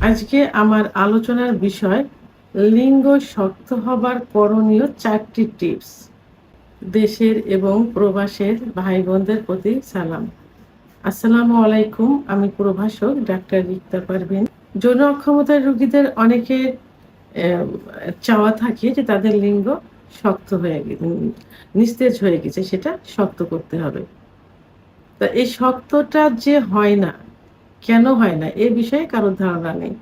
আজকে আমার আলোচনার বিষয় লিঙ্গ শক্ত হবার করণীয় 4টি টিপস। দেশের এবং প্রবাসের ভাই বোনদের প্রতি সালাম। আসসালামু আলাইকুম। আমি প্রভাষক ডাক্তার রিক্তা পারভিন। যৌন অক্ষমতার রোগীদের অনেকের চাওয়া থাকে যে তাদের লিঙ্গ শক্ত হয়ে নিস্তেজ হয়ে গেছে, সেটা শক্ত করতে হবে। তা এই শক্তটা যে হয় না, কেন হয় না এ বিষয়ে কারোর ধারণা নেই।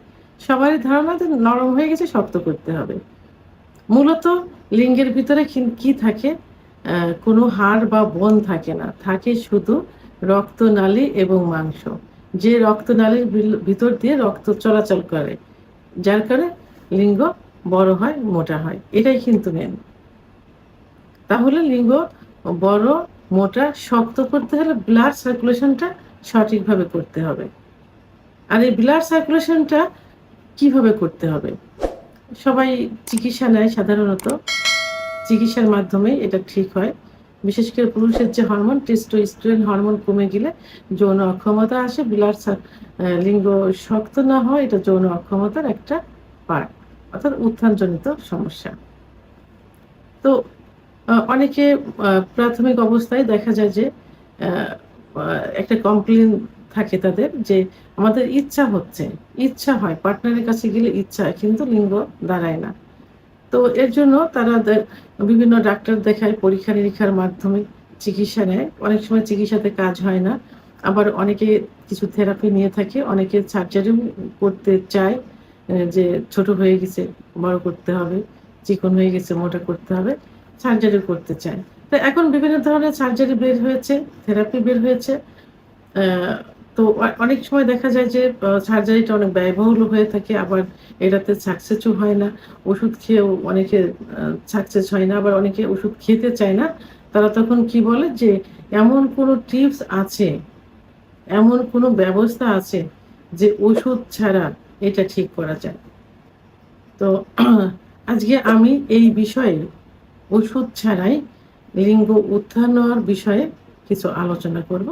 সবারই ধারণা যে নরম হয়ে গেছে, শক্ত করতে হবে। মূলত লিঙ্গের ভিতরে কি থাকে? কোনো হাড় বা বোন থাকে না, থাকে শুধু রক্তনালী এবং মাংস। যে রক্তনালীর ভিতর দিয়ে রক্ত চলাচল করে, যার কারণে লিঙ্গ বড় হয়, মোটা হয়। এটাই কিন্তু মেন। তাহলে লিঙ্গ বড়, মোটা, শক্ত করতে হলে ব্লাড সার্কুলেশনটা সঠিকভাবে করতে হবে। আর এই ব্লাড সার্কুলেশনটা কিভাবে করতে হবে? সবাই চিকিৎসা নেয় সাধারণত। চিকিৎসার মাধ্যমেই এটা ঠিক হয়। বিশেষ করে পুরুষের যে হরমোন টেস্টোস্টেরন হরমোন কমে গেলে যৌন অক্ষমতা আসে। লিঙ্গ শক্ত না হয়, এটা যৌন অক্ষমতার একটা পার্ট, অর্থাৎ উত্থানজনিত সমস্যা। তো অনেকে প্রাথমিক অবস্থায় দেখা যায় যে একটা কমপ্লেন থাকে তাদের যে আমাদের ইচ্ছা হয়, পার্টনারের কাছে গেলে ইচ্ছা হয়, কিন্তু লিঙ্গ দাঁড়ায় না। তো এর জন্য তারা বিভিন্ন ডাক্তার দেখায়, পরীক্ষা নিরীক্ষার মাধ্যমে চিকিৎসা নেয়। অনেক সময় চিকিৎসাতে কাজ হয় না। আবার অনেকে কিছু থেরাপি নিয়ে থাকে, অনেকে সার্জারিও করতে চায়, যে ছোট হয়ে গেছে, বড় করতে হবে, চিকন হয়ে গেছে, মোটা করতে হবে, সার্জারি করতে চায়। তো এখন বিভিন্ন ধরনের সার্জারি বের হয়েছে, থেরাপি বের হয়েছে। তো অনেক সময় দেখা যায় যে সার্জারিটা অনেক ব্যয়বহুল হয়ে থাকে, আবার এটাতে সাকসেসও হয় না। ওষুধ খেয়েও অনেকে সাকসেস হয় না, আবার অনেকে ওষুধ খেতে চায় না। তারা তখন কি বলে যে এমন কোনো টিপস আছে, এমন কোনো ব্যবস্থা আছে যে ওষুধ ছাড়া এটা ঠিক করা যায়। তো আজকে আমি এই বিষয়ে ওষুধ ছাড়াই লিঙ্গ উত্থান হওয়ার বিষয়ে কিছু আলোচনা করব,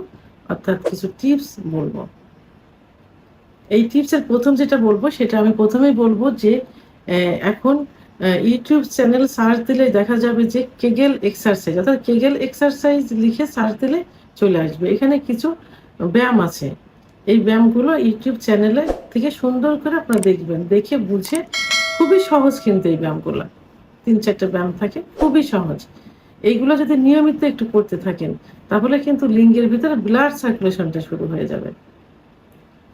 অর্থাৎ কিছু টিপস বলবো। এই টিপসের প্রথম যেটা বলবো, সেটা আমি প্রথমেই বলবো যে এখন ইউটিউব চ্যানেল সার্চ দিলে দেখা যাবে যে কেগেল এক্সারসাইজ, অর্থাৎ কেগেল এক্সারসাইজ লিখে সার্চ দিলে চলে আসবে। এখানে কিছু ব্যায়াম আছে। এই ব্যায়ামগুলো ইউটিউব চ্যানেলে থেকে সুন্দর করে আপনারা দেখবেন, দেখে বুঝে। খুবই সহজ কিন্তু এই ব্যায়ামগুলো, 3-4টা ব্যায়াম থাকে, খুবই সহজ। এইগুলো যদি নিয়মিত একটু করতে থাকেন, তাহলে কিন্তু লিঙ্গের ভিতরে ব্লাড সার্কুলেশনটা শুরু হয়ে যাবে।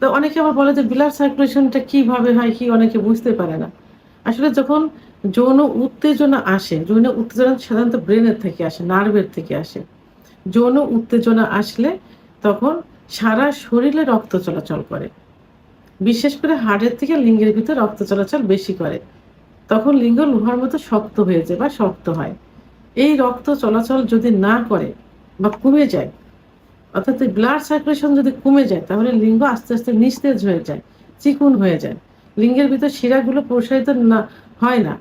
তো অনেকে আবার বলে যে ব্লাড সার্কুলেশনটা কিভাবে হয়, কি অনেকে বুঝতে পারে না। আসলে যখন যৌন উত্তেজনা আসে, যৌন উত্তেজনা সাধারণত ব্রেনের থেকে আসে, নার্ভের থেকে আসে। যৌন উত্তেজনা আসলে তখন সারা শরীরে রক্ত চলাচল করে, বিশেষ করে হাড়ের থেকে লিঙ্গের ভিতর রক্ত চলাচল বেশি করে। তখন লিঙ্গ লোহার মতো শক্ত হয়ে যায় বা শক্ত হয়। এই রক্ত চলাচল যদি না করে বা কমে যায়, অর্থাৎ ব্লাড সার্কুলেশন যদি কমে যায়, তাহলে লিঙ্গ আস্তে আস্তে নিস্তেজ হয়ে যায়, চিকুন হয়ে যায়। লিঙ্গের ভিতর শিরাগুলো প্রসারিত না হয় না,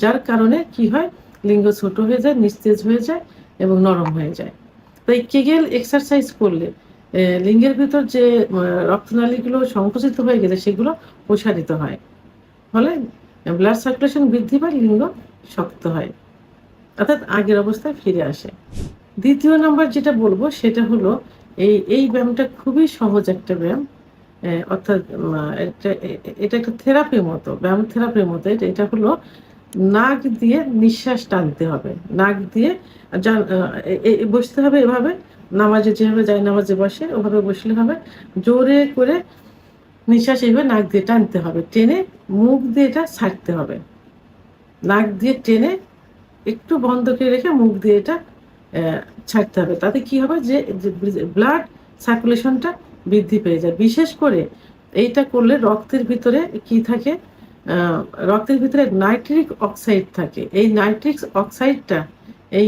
যার কারণে কি হয়, লিঙ্গ ছোট হয়ে যায়, নিস্তেজ হয়ে যায় এবং নরম হয়ে যায়। তাই কেগেল এক্সারসাইজ করলে লিঙ্গের ভিতর যে রক্তনালীগুলো সংকুচিত হয়ে গেছে, সেগুলো প্রসারিত হয়, ফলে ব্লাড সার্কুলেশন বৃদ্ধি পায়, লিঙ্গ শক্ত হয়, অর্থাৎ আগের অবস্থায় ফিরে আসে। দ্বিতীয় নাম্বার যেটা বলবো, সেটা হলো এই ব্যায়ামটা খুবই সহজ একটা ব্যায়াম। অর্থাৎ এটা একটা থেরাপির মতো, ব্যায়াম থেরাপির মতো। এটা হলো নাক দিয়ে নিঃশ্বাস টানতে হবে। নাক দিয়ে বসতে হবে এভাবে, নামাজে যেভাবে যায়, নামাজে বসে ওভাবে বসলে হবে। জোরে করে নিঃশ্বাস এইভাবে নাক দিয়ে টানতে হবে, টেনে মুখ দিয়ে এটা ছাড়তে হবে। নাক দিয়ে টেনে একটু বন্ধ করে রেখে মুখ দিয়ে এটা ছাড়তে হবে। তাতে কি হবে যে ব্লাড সার্কুলেশনটা বৃদ্ধি পেয়ে যায়। বিশেষ করে এইটা করলে রক্তের ভিতরে কি থাকে, রক্তের ভিতরে নাইট্রিক অক্সাইড থাকে। এই নাইট্রিক অক্সাইডটা এই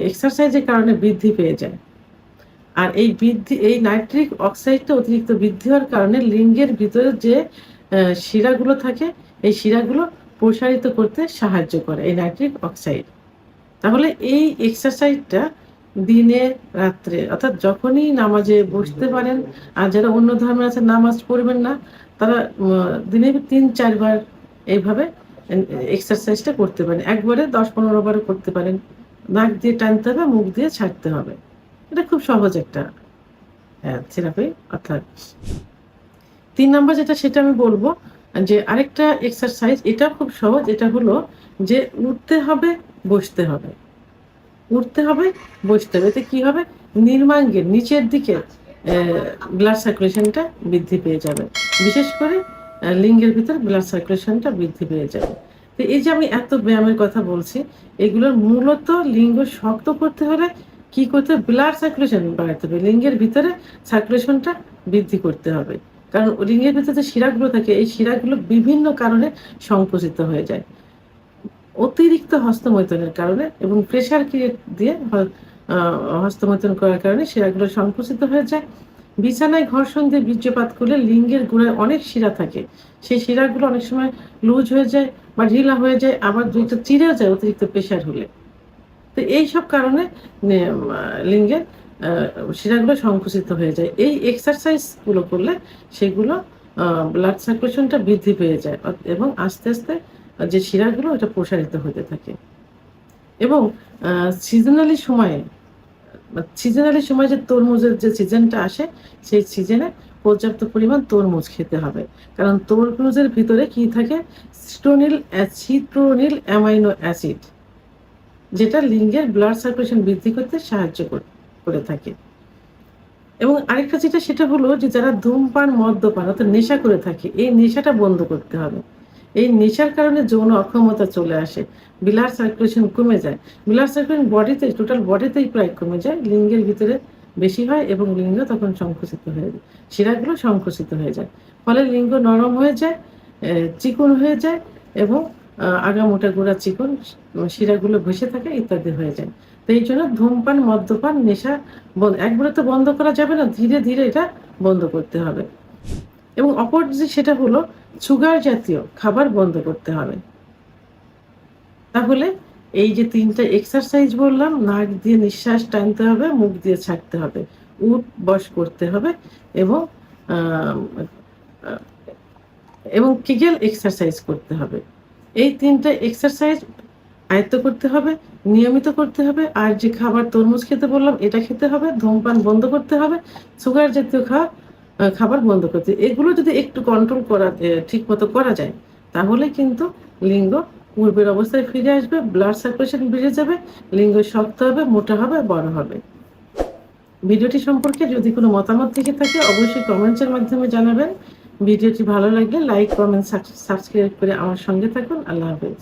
এক্সারসাইজের কারণে বৃদ্ধি পেয়ে যায়। আর এই নাইট্রিক অক্সাইডটা অতিরিক্ত বৃদ্ধি হওয়ার কারণে লিঙ্গের ভিতরে যে শিরাগুলো থাকে, এই শিরাগুলো প্রসারিত করতে সাহায্য করে এই নাইট্রিক অক্সাইড। তাহলে এই এক্সারসাইজটা দিনে রাত্রে, অর্থাৎ যখনই নামাজে বসতে পারেন। আর যারা অন্য ধর্মের আছে নামাজ পড়বেন না, তারা দিনে 3-4 বার এইভাবে এক্সারসাইজটা করতে পারেন। একবারে 10-15 বারও করতে পারেন। নাক দিয়ে টানতে হবে, মুখ দিয়ে ছাড়তে হবে। এটা খুব সহজ একটা থেরাপি। অর্থাৎ 3 নাম্বার যেটা সেটা আমি বলবো যে আরেকটা এক্সারসাইজ, এটা খুব সহজ। এটা হলো যে উঠতে হবে, বসতে হবে। উঠতে হবে, বসতে হবে। এতে কি হবে? নির্মাঙ্গের নিচের দিকে ব্লাড সার্কুলেশনটা বৃদ্ধি পেয়ে যাবে। বিশেষ করে লিঙ্গের ভিতর ব্লাড সার্কুলেশনটা বৃদ্ধি পেয়ে যাবে। তো এই যে আমি এত ব্যায়ামের কথা বলছি, এগুলোর মূলত লিঙ্গ শক্ত করতে হলে কি করতে হবে? ব্লাড সার্কুলেশন বাড়াতে হবে। লিঙ্গের ভিতরে সার্কুলেশনটা বৃদ্ধি করতে হবে। কারণ লিঙ্গের ভিতরে যে শিরাগুলো থাকে, এই শিরাগুলো বিভিন্ন কারণে সংকুচিত হয়ে যায়। অতিরিক্ত হস্তমৈথুনের কারণে এবং প্রেসার ক্রিয়েট দিয়ে হস্তমৈথুন করার কারণে শিরাগুলো সংকুচিত হয়ে যায়। বিছানায় ঘর্ষণ দিয়ে বীর্যপাত করলে লিঙ্গের গোড়ায় অনেক শিরা থাকে। সেই শিরাগুলো অনেক সময় লুজ হয়ে যায় বা ঢিলা হয়ে যায়, আবার 2টা চিরেও যায় অতিরিক্ত প্রেসার হলে। তো এইসব কারণে লিঙ্গের শিরাগুলো সংকুচিত হয়ে যায়। এই এক্সারসাইজগুলো করলে সেগুলো ব্লাড সার্কুলেশনটা বৃদ্ধি পেয়ে যায় এবং আস্তে আস্তে যে শিরাগুলো এটা প্রসারিত হতে থাকে। এবং সিজনালি সময়ে যে তরমুজের যে সিজনটা আসে, সেই সিজনে পর্যাপ্ত পরিমাণ তরমুজ খেতে হবে। কারণ তরমুজের ভিতরে কি থাকে? সিট্রোনিল অ্যামাইনো অ্যাসিড, যেটা লিঙ্গের ব্লাড সার্কুলেশন বৃদ্ধি করতে সাহায্য করে থাকে। এবং আরেকটা যেটা সেটা হলো যে যারা ধূমপান, মদ্যপান অর্থাৎ নেশা করে থাকে, এই নেশাটা বন্ধ করতে হবে। এই নেশার কারণে যৌন অক্ষমতা চলে আসে, ব্লাড সার্কুলেশন কমে যায়। ব্লাড সার্কুলেশন বডিতে, টোটাল বডিতেই প্রায় কমে যায়, লিঙ্গের ভিতরে বেশি হয় এবং লিঙ্গ তখন সংকুচিত হয়ে যায়, শিরাগুলো সংকুচিত হয়ে যায়। ফলে লিঙ্গ নরম হয়ে যায়, চিকন হয়ে যায় এবং আগামোটা গোড়া চিকন, শিরাগুলো ঘষে থাকে ইত্যাদি হয়ে যায়। তো এই জন্য ধূমপান, মদ্যপান, নেশা একবারে তো বন্ধ করা যাবে না, ধীরে ধীরে এটা বন্ধ করতে হবে। এবং অপর যে সেটা হলো সুগার জাতীয় খাবার বন্ধ করতে হবে। তাহলে এই যে 3টা এক্সারসাইজ বললাম, নাক দিয়ে নিঃশ্বাস টানতে হবে, মুখ দিয়ে ছাড়তে হবে, উঠ বস করতে হবে এবং কিগেল এক্সারসাইজ করতে হবে। এই 3টা এক্সারসাইজ আয়ত্ত করতে হবে, নিয়মিত করতে হবে। আর যে খাবার তরমুজ খেতে বললাম, এটা খেতে হবে। ধূমপান বন্ধ করতে হবে, সুগার জাতীয় খাবার বন্ধ করতে। এগুলো যদি একটু কন্ট্রোল ঠিক মতো করা যায়, তাহলে কিন্তু লিঙ্গ পূর্বের অবস্থায় ফিরে আসবে, ব্লাড সার্কুলেশন বেড়ে যাবে, লিঙ্গ শক্ত হবে, মোটা হবে, বড় হবে। ভিডিওটি সম্পর্কে যদি কোনো মতামত থেকে থাকে অবশ্যই কমেন্টসের মাধ্যমে জানাবেন। ভিডিওটি ভালো লাগলে লাইক, কমেন্ট, সাবস্ক্রাইব করে আমার সঙ্গে থাকুন। আল্লাহ হাফেজ।